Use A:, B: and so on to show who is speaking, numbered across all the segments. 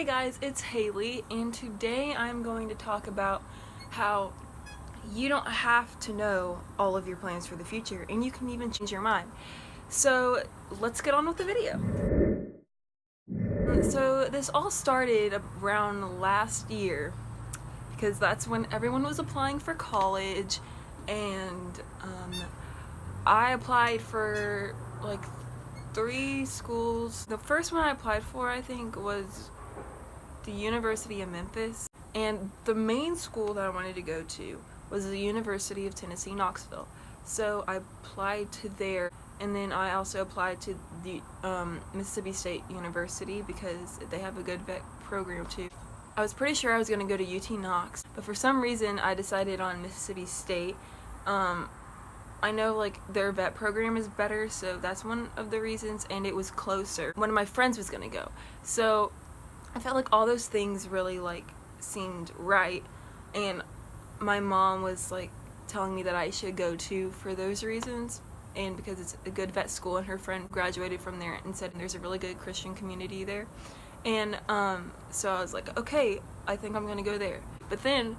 A: Hey guys, it's Haley, and today I'm going to talk about how you don't have to know all of your plans for the future, and you can even change your mind. So let's get on with the video. So this all started around last year, because that's when everyone was applying for college, and I applied for like 3 schools. The first one I applied for, I think, was the University of Memphis, and the main school that I wanted to go to was the University of Tennessee, Knoxville. So I applied to there, and then I also applied to the Mississippi State University because they have a good vet program too. I was pretty sure I was going to go to UT Knox, but for some reason I decided on Mississippi State. I know like their vet program is better, so that's one of the reasons, and it was closer. One of my friends was going to go, so I felt like all those things really like seemed right, and my mom was like telling me that I should go too for those reasons, and because it's a good vet school, and her friend graduated from there and said there's a really good Christian community there, and so I was like, okay, I think I'm gonna go there. But then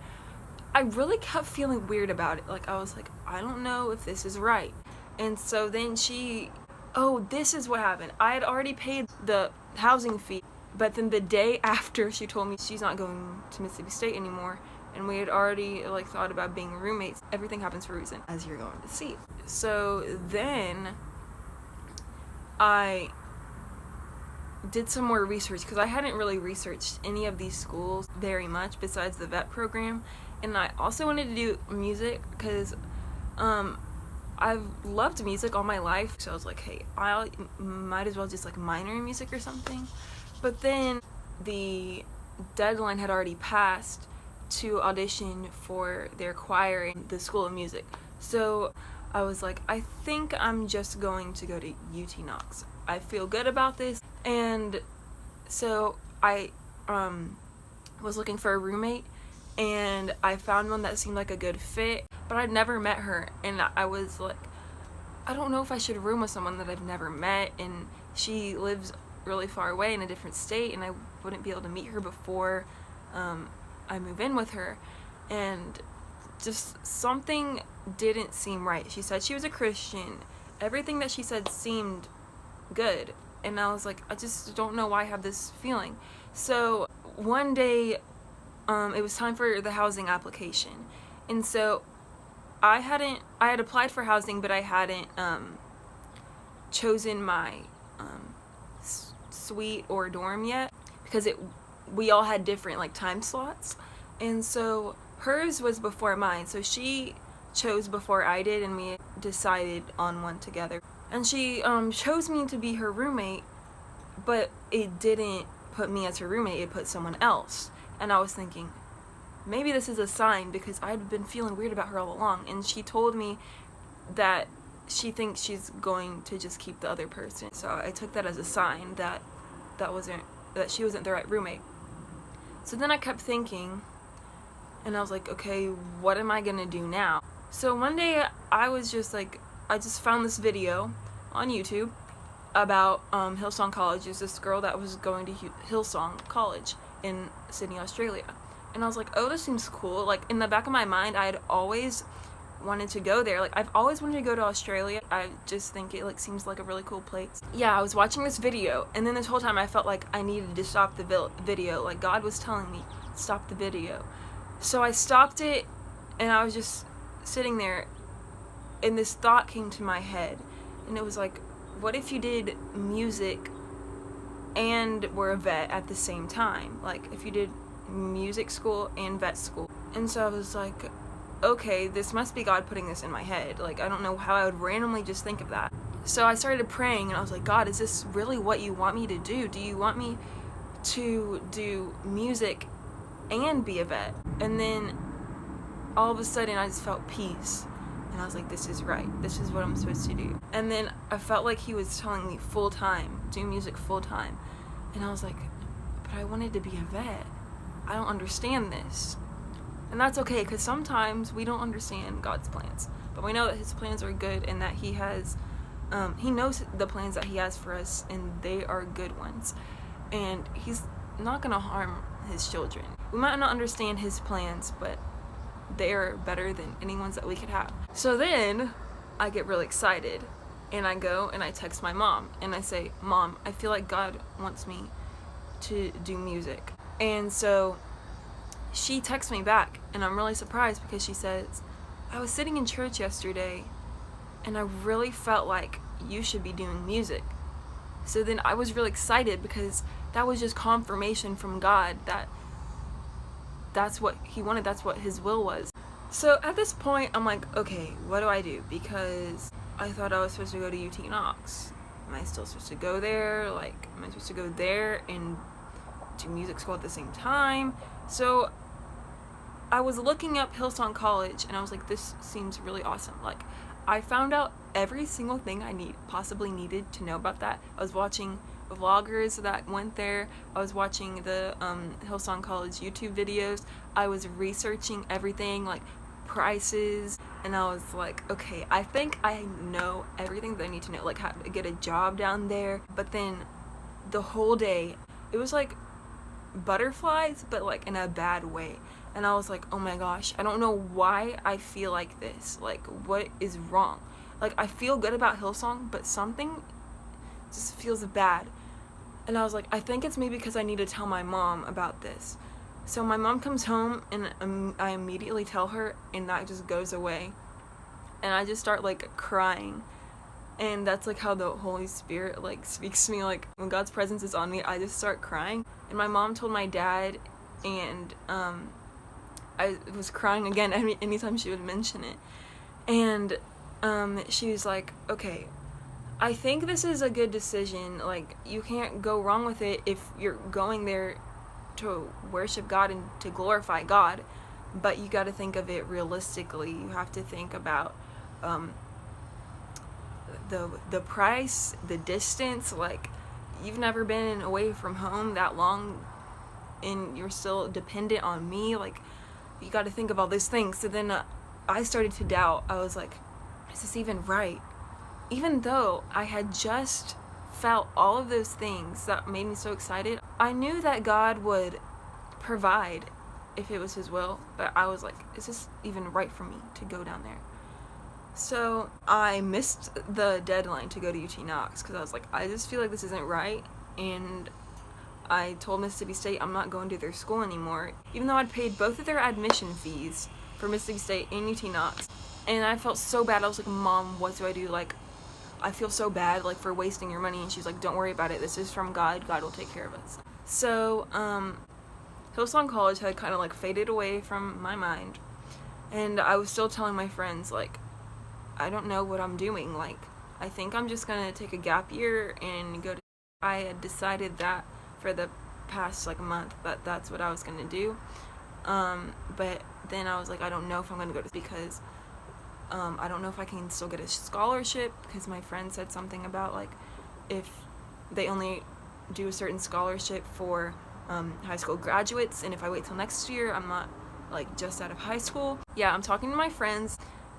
A: I really kept feeling weird about it. Like I was like, I don't know if this is right. And so then this is what happened. I had already paid the housing fee, but then the day after she told me she's not going to Mississippi State anymore, and we had already like thought about being roommates. Everything happens for a reason, as you're going to see. So then I did some more research, because I hadn't really researched any of these schools very much besides the vet program, and I also wanted to do music because I've loved music all my life, so I was like, hey, I might as well just like minor in music or something. But then the deadline had already passed to audition for their choir in the School of Music. So I was like, I think I'm just going to go to UT Knox. I feel good about this. And so I was looking for a roommate, and I found one that seemed like a good fit, but I'd never met her, and I was like, I don't know if I should room with someone that I've never met, and she lives really far away in a different state, and I wouldn't be able to meet her before I move in with her, and just something didn't seem right. She said she was a Christian. Everything that she said seemed good, and I was like, I just don't know why I have this feeling. So one day it was time for the housing application, and so I had applied for housing, but I hadn't chosen my suite or dorm yet, because we all had different like time slots, and so hers was before mine, so she chose before I did, and we decided on one together. And she chose me to be her roommate, but it didn't put me as her roommate, it put someone else. And I was thinking, maybe this is a sign, because I'd been feeling weird about her all along, and she told me that she thinks she's going to just keep the other person. So I took that as a sign that she wasn't the right roommate. So then I kept thinking, and I was like, okay, what am I gonna do now? So one day I was just like, I just found this video on YouTube about Hillsong College. There's this girl that was going to Hillsong College in Sydney, Australia. And I was like, oh, this seems cool. Like, in the back of my mind, I had always wanted to go there. Like, I've always wanted to go to Australia. I just think it like seems like a really cool place. Yeah, I was watching this video, and then this whole time I felt like I needed to stop the video. Like, God was telling me, stop the video. So I stopped it, and I was just sitting there, and this thought came to my head, and it was like, what if you did music and were a vet at the same time? Like, if you did music school and vet school. And so I was like, okay, this must be God putting this in my head. Like, I don't know how I would randomly just think of that. So I started praying, and I was like, God, is this really what you want me to do? Do you want me to do music and be a vet? And then all of a sudden I just felt peace, and I was like, this is right, this is what I'm supposed to do. And then I felt like he was telling me full time, do music full time, and I was like, but I wanted to be a vet. I don't understand this. And that's okay, because sometimes we don't understand God's plans, but we know that his plans are good, and that he knows the plans that he has for us, and they are good ones. And he's not gonna harm his children. We might not understand his plans, but they're better than any ones that we could have. So then I get really excited and I go and I text my mom and I say, Mom, I feel like God wants me to do music. And so she texts me back and I'm really surprised because she says, I was sitting in church yesterday and I really felt like you should be doing music. So then I was really excited because that was just confirmation from God that that's what he wanted, that's what his will was. So at this point, I'm like, okay, what do I do? Because I thought I was supposed to go to UT Knox. Am I still supposed to go there? Like, am I supposed to go there and do music school at the same time? So I was looking up Hillsong College and I was like, this seems really awesome. Like, I found out every single thing I possibly needed to know about that. I was watching vloggers that went there. I was watching the Hillsong College YouTube videos. I was researching everything, like prices, and I was like, okay, I think I know everything that I need to know, like how to get a job down there. But then the whole day, it was like butterflies, but like in a bad way. And I was like, oh my gosh, I don't know why I feel like this. Like, what is wrong? Like, I feel good about Hillsong, but something just feels bad. And I was like, I think it's maybe because I need to tell my mom about this. So my mom comes home and I immediately tell her, and that just goes away. And I just start like crying. And that's like how the Holy Spirit like speaks to me. Like, when God's presence is on me, I just start crying. And my mom told my dad, and I was crying again anytime she would mention it. And she was like, okay, I think this is a good decision. Like, you can't go wrong with it if you're going there to worship God and to glorify God. But you got to think of it realistically. You have to think about the price, the distance. Like, you've never been away from home that long and you're still dependent on me. Like, you got to think of all these things. So then I started to doubt. I was like, is this even right? Even though I had just felt all of those things that made me so excited, I knew that God would provide if it was his will. But I was like, is this even right for me to go down there? So I missed the deadline to go to UT Knox because I was like, I just feel like this isn't right. And I told Mississippi State I'm not going to their school anymore, even though I'd paid both of their admission fees for Mississippi State and UT Knox. And I felt so bad. I was like, Mom, what do I do? Like, I feel so bad, like, for wasting your money. And she's like, don't worry about it. This is from God. God will take care of us. So, Hillsong College had kind of, like, faded away from my mind. And I was still telling my friends, like, I don't know what I'm doing. Like, I think I'm just going to take a gap year and go to... I had decided that for the past, like, month that that's what I was going to do. But then I was like, I don't know if I'm going to go to... because... I don't know if I can still get a scholarship, because my friend said something about, like, if they only do a certain scholarship for high school graduates, and if I wait till next year, I'm not, like, just out of high school. Yeah, I'm talking to my friends,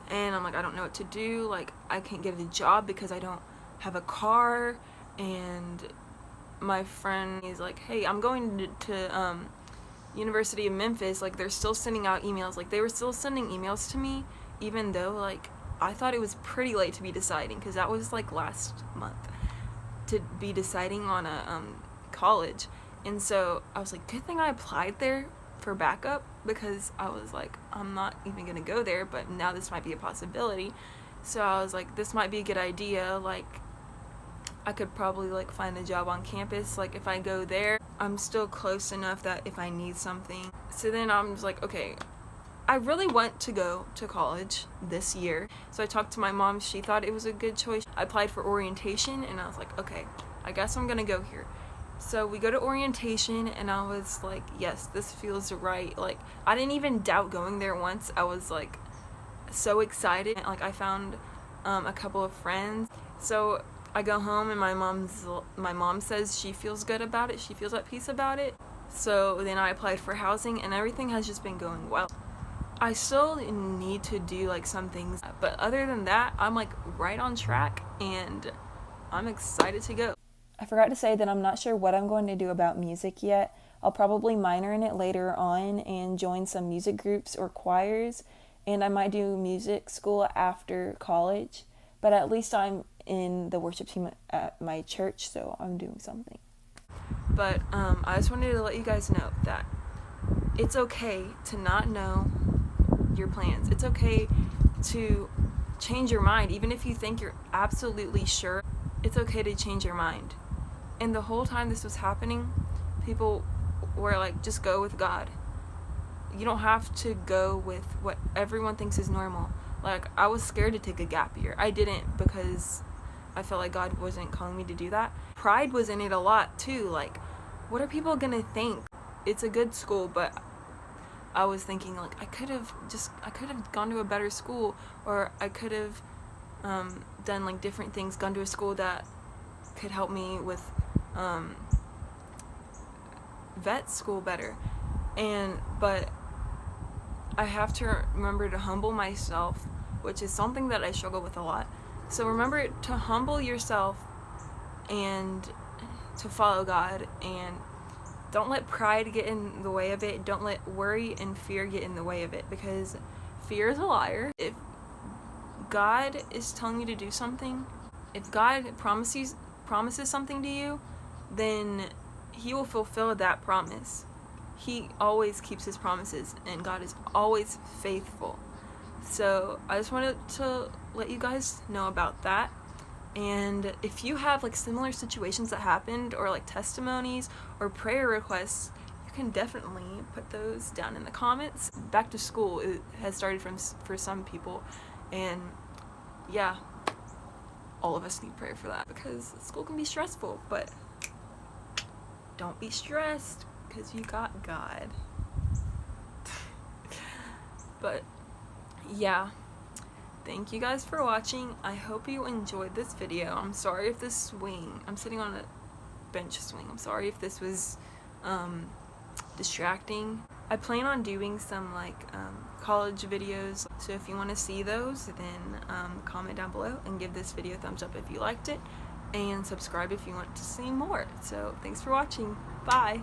A: and I'm like, I don't know what to do. Like, I can't get a job because I don't have a car, and my friend is like, hey, I'm going to University of Memphis. Like, they're still sending out emails. Like, they were still sending emails to me, even though, like, I thought it was pretty late to be deciding, because that was, like, last month, to be deciding on a college. And so I was like, good thing I applied there for backup, because I was like, I'm not even gonna go there, but now this might be a possibility. So I was like, this might be a good idea. Like, I could probably, like, find a job on campus. Like, if I go there, I'm still close enough that if I need something. So then I'm just like, okay, I really want to go to college this year. So I talked to my mom. She thought it was a good choice. I applied for orientation, and I was like, okay, I guess I'm gonna go here. So we go to orientation, and I was like, yes, this feels right. Like, I didn't even doubt going there once. I was, like, so excited. Like, I found a couple of friends. So I go home, and my mom says she feels good about it. She feels at peace about it. So then I applied for housing, and everything has just been going well. I still need to do, like, some things, but other than that, I'm, like, right on track, and I'm excited to go.
B: I forgot to say that I'm not sure what I'm going to do about music yet.
A: I'll probably minor in it later on and join some music groups or choirs, and I might do music school after college, but at least I'm in the worship team at my church, so I'm doing something. But I just wanted to let you guys know that it's okay to not know your plans. It's okay to change your mind, even if you think you're absolutely sure. It's okay to change your mind. And the whole time this was happening, people were like, just go with God. You don't have to go with what everyone thinks is normal. Like, I was scared to take a gap year. I didn't, because I felt like God wasn't calling me to do that. Pride was in it a lot too. Like, what are people gonna think? It's a good school, but I was thinking, like, I could have gone to a better school, or I could have done like different things, gone to a school that could help me with vet school better. But I have to remember to humble myself, which is something that I struggle with a lot. So remember to humble yourself and to follow God, and don't let pride get in the way of it. Don't let worry and fear get in the way of it, because fear is a liar. If God is telling you to do something, if God promises something to you, then He will fulfill that promise. He always keeps His promises, and God is always faithful. So I just wanted to let you guys know about that. And if you have like similar situations that happened, or like testimonies or prayer requests, you can definitely put those down in the comments. Back to school, it has started for some people, and yeah, all of us need prayer for that, because school can be stressful, but don't be stressed, because you got God. But yeah, thank you guys for watching. I hope you enjoyed this video. I'm sorry if this swing, I'm sitting on a bench swing, I'm sorry if this was distracting. I plan on doing some like college videos, so if you want to see those, then comment down below and give this video a thumbs up if you liked it, and subscribe if you want to see more. So thanks for watching. Bye.